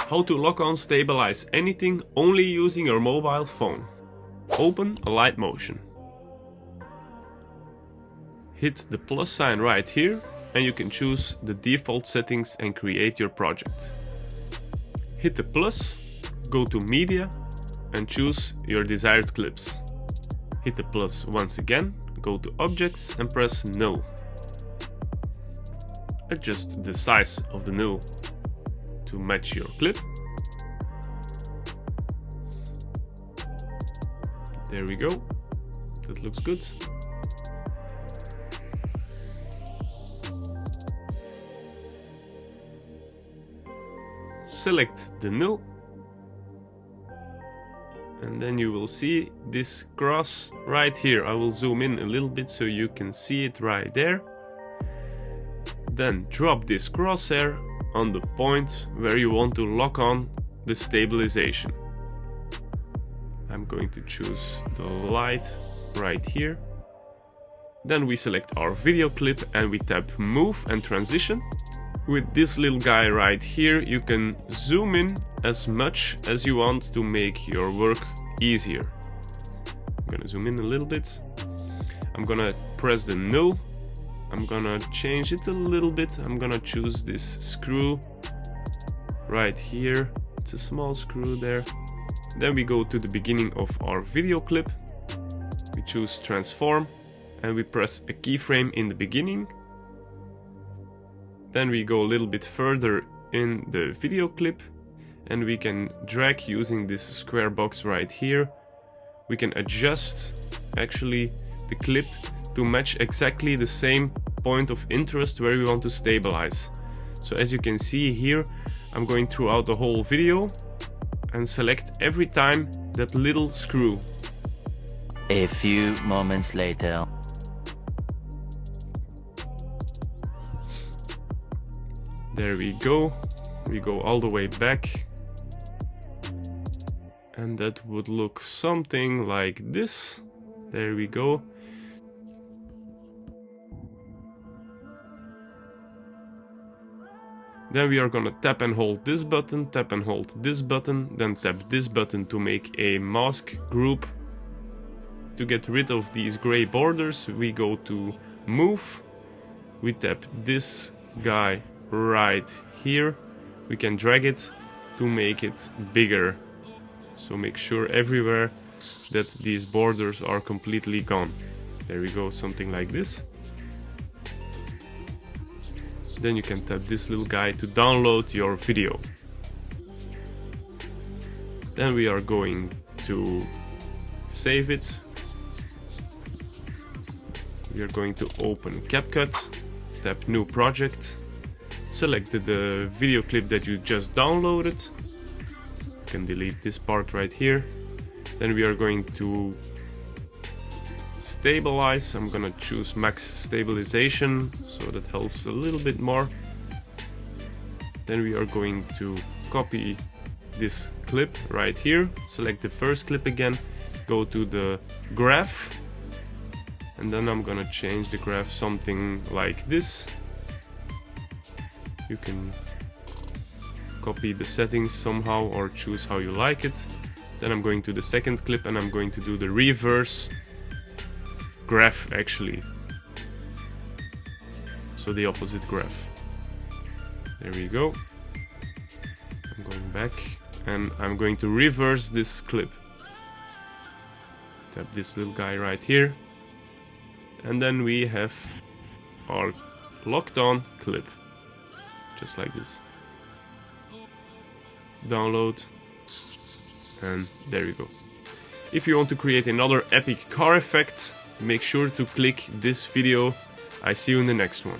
How to lock on stabilize anything only using your mobile phone. Open ALIGHT MOTION. Hit the plus sign right here and you can choose the default settings and create your project. Hit the plus, go to media and choose your desired clips. Hit the plus once again, go to objects and press null. Adjust the size of the null to match your clip. There we go. That looks good. Select the null. And then you will see this cross right here. I will zoom in a little bit so you can see it right there. Then drop this crosshair on the point where you want to lock on the stabilization. I'm going to choose the light right here. Then we select our video clip and we tap move and transition. With this little guy right here, you can zoom in as much as you want to make your work easier. I'm gonna zoom in a little bit. I'm gonna press the null. I'm gonna change it a little bit. I'm gonna choose this screw right here. It's a small screw there. Then we go to the beginning of our video clip. We choose transform and we press a keyframe in the beginning. Then we go a little bit further in the video clip and we can drag using this square box right here. We can adjust actually the clip to match exactly the same point of interest where we want to stabilize. So as you can see here, I'm going throughout the whole video and select every time that little screw. A few moments later. There we go. We go all the way back. And that would look something like this. There we go. Then we are gonna tap and hold this button, tap and hold this button, then tap this button to make a mask group. To get rid of these gray borders, we go to move. We tap this guy right here. We can drag it to make it bigger. So make sure everywhere that these borders are completely gone. There we go, something like this. Then you can tap this little guy to download your video. Then we are going to save it. We are going to open Capcut, tap new project, select the video clip that you just downloaded. You can delete this part right here. Then we are going to stabilize. I'm gonna choose max stabilization, so that helps a little bit more. Then we are going to copy this clip right here, select the first clip again, go to the graph, and then I'm gonna change the graph something like this. You can copy the settings somehow or choose how you like it. Then I'm going to the second clip and I'm going to do the reverse graph actually. So the opposite graph. There we go. I'm going back and I'm going to reverse this clip. Tap this little guy right here. And then we have our locked on clip. Just like this. Download. And there you go. If you want to create another epic car effect, make sure to click this video. I see you in the next one.